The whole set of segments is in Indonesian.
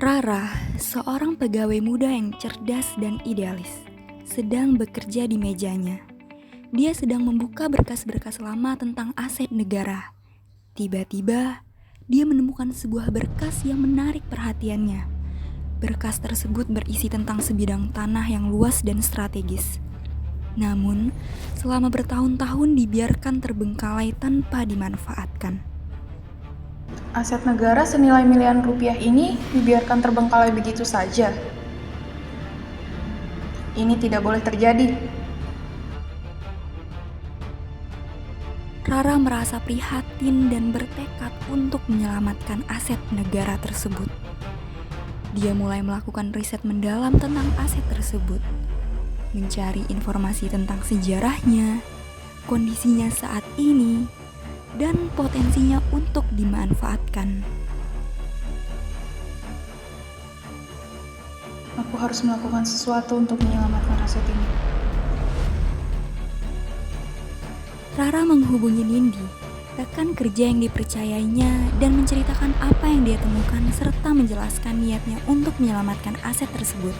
Rara, seorang pegawai muda yang cerdas dan idealis, sedang bekerja di mejanya. Dia sedang membuka berkas-berkas lama tentang aset negara. Tiba-tiba, dia menemukan sebuah berkas yang menarik perhatiannya. Berkas tersebut berisi tentang sebidang tanah yang luas dan strategis. Namun, selama bertahun-tahun dibiarkan terbengkalai tanpa dimanfaatkan. Aset negara senilai miliaran rupiah ini dibiarkan terbengkalai begitu saja. Ini tidak boleh terjadi. Rara merasa prihatin dan bertekad untuk menyelamatkan aset negara tersebut. Dia mulai melakukan riset mendalam tentang aset tersebut, mencari informasi tentang sejarahnya, kondisinya saat ini, dan potensinya untuk dimanfaatkan. Aku harus melakukan sesuatu untuk menyelamatkan aset ini. Rara menghubungi Nindi, rekan kerja yang dipercayainya, dan menceritakan apa yang dia temukan serta menjelaskan niatnya untuk menyelamatkan aset tersebut.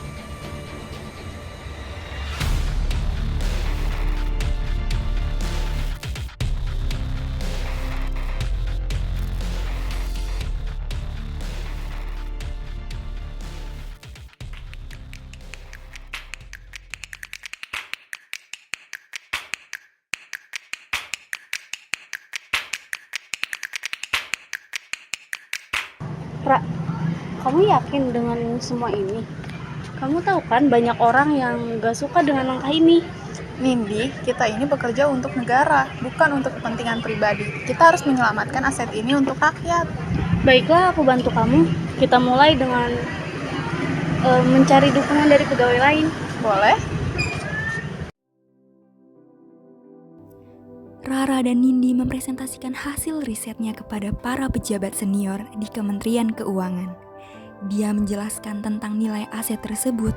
Ra, kamu yakin dengan semua ini? Kamu tahu kan banyak orang yang gak suka dengan langkah ini. Nindi, kita ini bekerja untuk negara, bukan untuk kepentingan pribadi. Kita harus menyelamatkan aset ini untuk rakyat. Baiklah, aku bantu kamu. Kita mulai dengan mencari dukungan dari pegawai lain. Boleh? Rara dan Nindi mempresentasikan hasil risetnya kepada para pejabat senior di Kementerian Keuangan. Dia menjelaskan tentang nilai aset tersebut,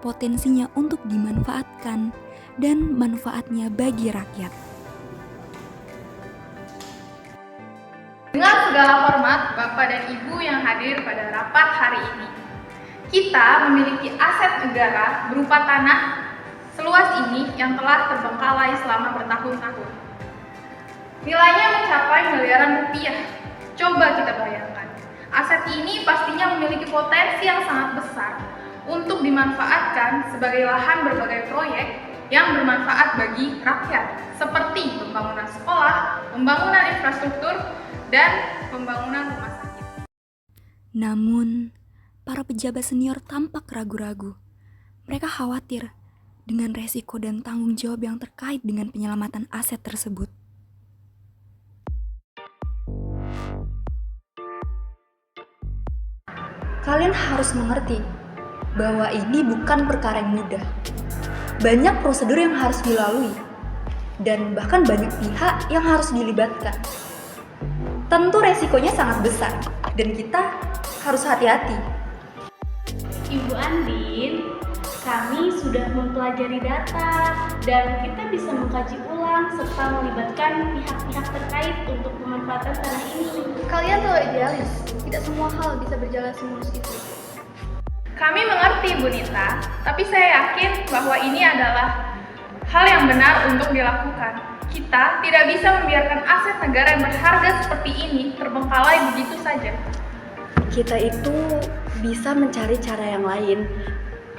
potensinya untuk dimanfaatkan, dan manfaatnya bagi rakyat. Dengan segala hormat Bapak dan Ibu yang hadir pada rapat hari ini, kita memiliki aset negara berupa tanah seluas ini yang telah terbengkalai selama bertahun-tahun. Nilainya mencapai miliaran rupiah. Coba kita bayangkan, aset ini pastinya memiliki potensi yang sangat besar untuk dimanfaatkan sebagai lahan berbagai proyek yang bermanfaat bagi rakyat, seperti pembangunan sekolah, pembangunan infrastruktur, dan pembangunan rumah sakit. Namun, para pejabat senior tampak ragu-ragu. Mereka khawatir dengan resiko dan tanggung jawab yang terkait dengan penyelamatan aset tersebut. Kalian harus mengerti bahwa ini bukan perkara yang mudah. Banyak prosedur yang harus dilalui, dan bahkan banyak pihak yang harus dilibatkan. Tentu resikonya sangat besar, dan kita harus hati-hati. Ibu Andin, kami sudah mempelajari data dan kita bisa mengkaji ulang serta melibatkan pihak-pihak terkait untuk pemanfaatan tanah ini. Kalian terlalu idealis, tidak semua hal bisa berjalan semulus itu. Kami mengerti Bu Nita, tapi saya yakin bahwa ini adalah hal yang benar untuk dilakukan. Kita tidak bisa membiarkan aset negara yang berharga seperti ini terbengkalai begitu saja. Kita itu bisa mencari cara yang lain.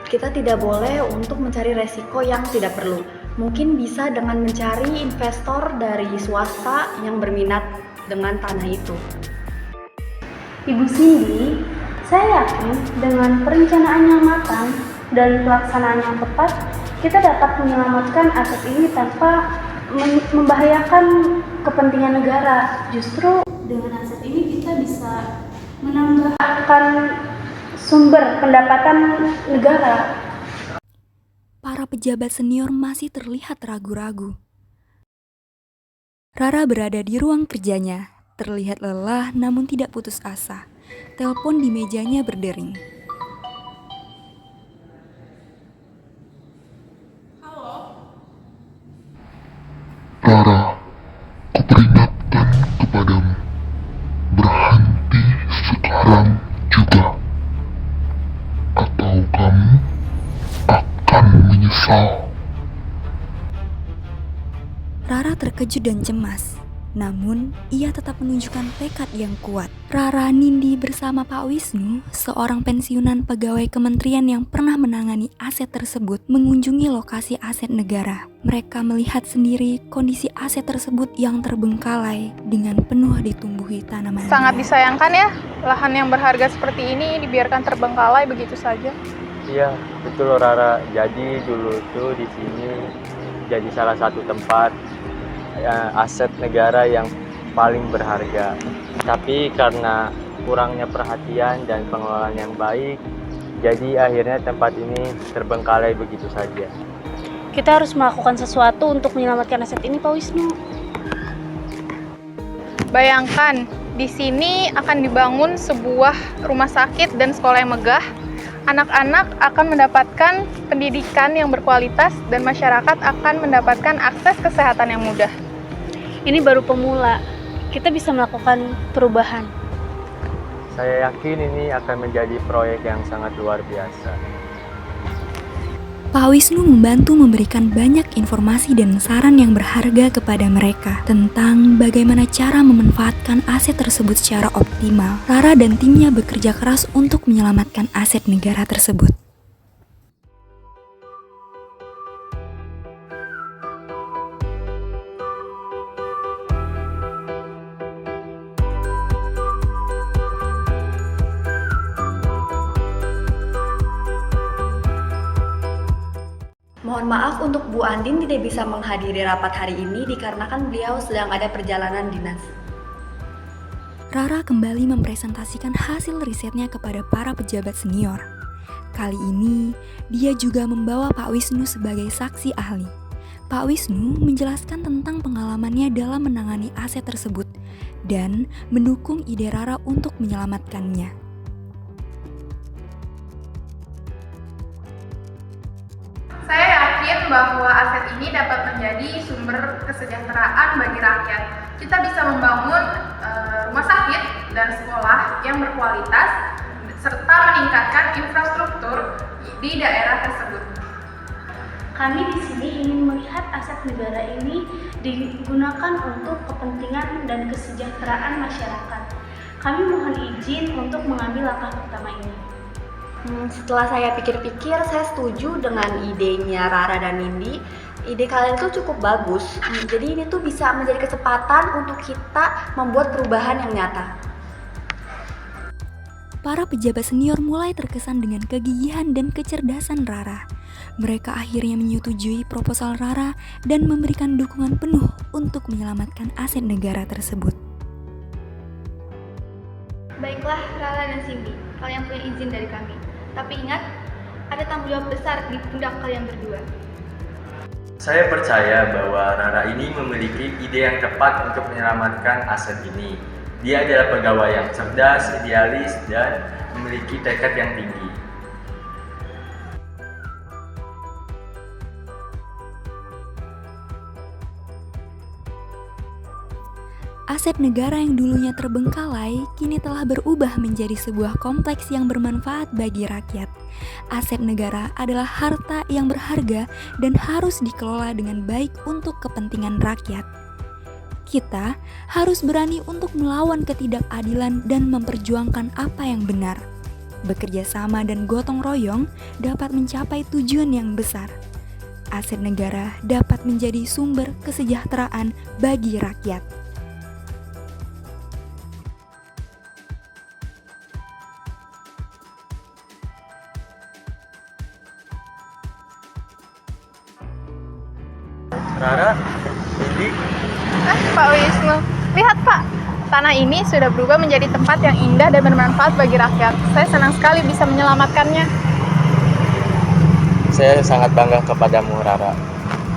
Kita tidak boleh untuk mencari resiko yang tidak perlu. Mungkin bisa dengan mencari investor dari swasta yang berminat dengan tanah itu. Ibu Cindy, saya yakin dengan perencanaan yang matang dan pelaksanaan yang tepat, kita dapat menyelamatkan aset ini tanpa membahayakan kepentingan negara. Justru dengan aset ini kita bisa menambahkan sumber pendapatan negara. Para pejabat senior masih terlihat ragu-ragu. Rara berada di ruang kerjanya, terlihat lelah namun tidak putus asa. Telepon di mejanya berdering. Rara, kuperingatkan kepadamu, berhenti sekarang juga. menyesal. Rara terkejut dan cemas. Namun, ia tetap menunjukkan tekad yang kuat. Rara, Nindi bersama Pak Wisnu, seorang pensiunan pegawai kementerian yang pernah menangani aset tersebut, mengunjungi lokasi aset negara. Mereka melihat sendiri kondisi aset tersebut yang terbengkalai dengan penuh ditumbuhi tanaman. Sangat disayangkan ya, lahan yang berharga seperti ini dibiarkan terbengkalai begitu saja. Iya, betul Rara. Jadi dulu tuh di sini jadi salah satu tempat aset negara yang paling berharga. Tapi karena kurangnya perhatian dan pengelolaan yang baik, jadi akhirnya tempat ini terbengkalai begitu saja. Kita harus melakukan sesuatu untuk menyelamatkan aset ini, Pak Wisnu. Bayangkan, di sini akan dibangun sebuah rumah sakit dan sekolah yang megah. Anak-anak akan mendapatkan pendidikan yang berkualitas dan masyarakat akan mendapatkan akses kesehatan yang mudah. Ini baru pemula. Kita bisa melakukan perubahan. Saya yakin ini akan menjadi proyek yang sangat luar biasa. Pak Wisnu membantu memberikan banyak informasi dan saran yang berharga kepada mereka tentang bagaimana cara memanfaatkan aset tersebut secara optimal. Rara dan timnya bekerja keras untuk menyelamatkan aset negara tersebut. Mohon maaf untuk Bu Andin tidak bisa menghadiri rapat hari ini dikarenakan beliau sedang ada perjalanan dinas. Rara kembali mempresentasikan hasil risetnya kepada para pejabat senior. Kali ini, dia juga membawa Pak Wisnu sebagai saksi ahli. Pak Wisnu menjelaskan tentang pengalamannya dalam menangani aset tersebut dan mendukung ide Rara untuk menyelamatkannya. Saya yakin bahwa aset ini dapat menjadi sumber kesejahteraan bagi rakyat. Kita bisa membangun rumah sakit dan sekolah yang berkualitas serta meningkatkan infrastruktur di daerah tersebut. Kami di sini ingin melihat aset negara ini digunakan untuk kepentingan dan kesejahteraan masyarakat. Kami mohon izin untuk mengambil langkah pertama ini. Setelah saya pikir-pikir, saya setuju dengan idenya Rara dan Nindi. Ide kalian tuh cukup bagus. Jadi ini tuh bisa menjadi kesempatan untuk kita membuat perubahan yang nyata. Para pejabat senior mulai terkesan dengan kegigihan dan kecerdasan Rara. Mereka akhirnya menyetujui proposal Rara dan memberikan dukungan penuh untuk menyelamatkan aset negara tersebut. Baiklah Rara dan Cindy, kalian punya izin dari kami. Tapi ingat, ada tanggung jawab besar di pundak kalian berdua. Saya percaya bahwa Rara ini memiliki ide yang tepat untuk menyelamatkan aset ini. Dia adalah pegawai yang cerdas, idealis, dan memiliki tekad yang tinggi. Aset negara yang dulunya terbengkalai kini telah berubah menjadi sebuah kompleks yang bermanfaat bagi rakyat. Aset negara adalah harta yang berharga dan harus dikelola dengan baik untuk kepentingan rakyat. Kita harus berani untuk melawan ketidakadilan dan memperjuangkan apa yang benar. Bekerja sama dan gotong royong dapat mencapai tujuan yang besar. Aset negara dapat menjadi sumber kesejahteraan bagi rakyat. Rara, Nindi, Pak Wisnu, lihat Pak, tanah ini sudah berubah menjadi tempat yang indah dan bermanfaat bagi rakyat. Saya senang sekali bisa menyelamatkannya. saya sangat bangga kepadamu Rara.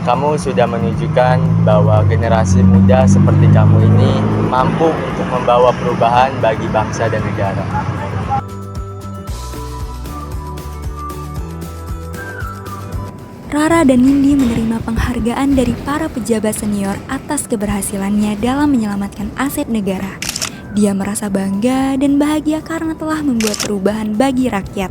Kamu sudah menunjukkan bahwa generasi muda seperti kamu ini mampu untuk membawa perubahan bagi bangsa dan negara. Rara dan Nindi menerima penghargaan dari para pejabat senior atas keberhasilannya dalam menyelamatkan aset negara. Dia merasa bangga dan bahagia karena telah membuat perubahan bagi rakyat.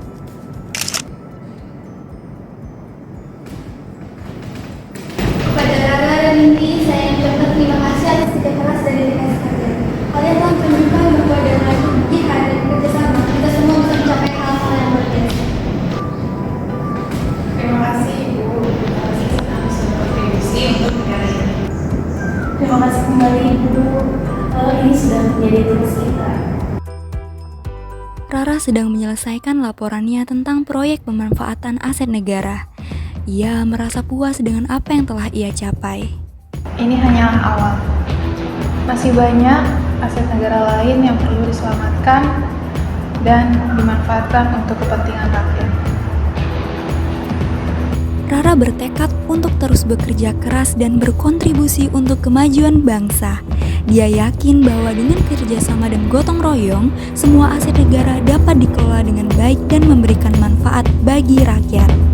Rara sedang menyelesaikan laporannya tentang proyek pemanfaatan aset negara. Ia merasa puas dengan apa yang telah ia capai. Ini hanya awal. Masih banyak aset negara lain yang perlu diselamatkan dan dimanfaatkan untuk kepentingan rakyat. Rara bertekad untuk terus bekerja keras dan berkontribusi untuk kemajuan bangsa. Dia yakin bahwa dengan kerjasama dan gotong royong, semua aset negara dapat dikelola dengan baik dan memberikan manfaat bagi rakyat.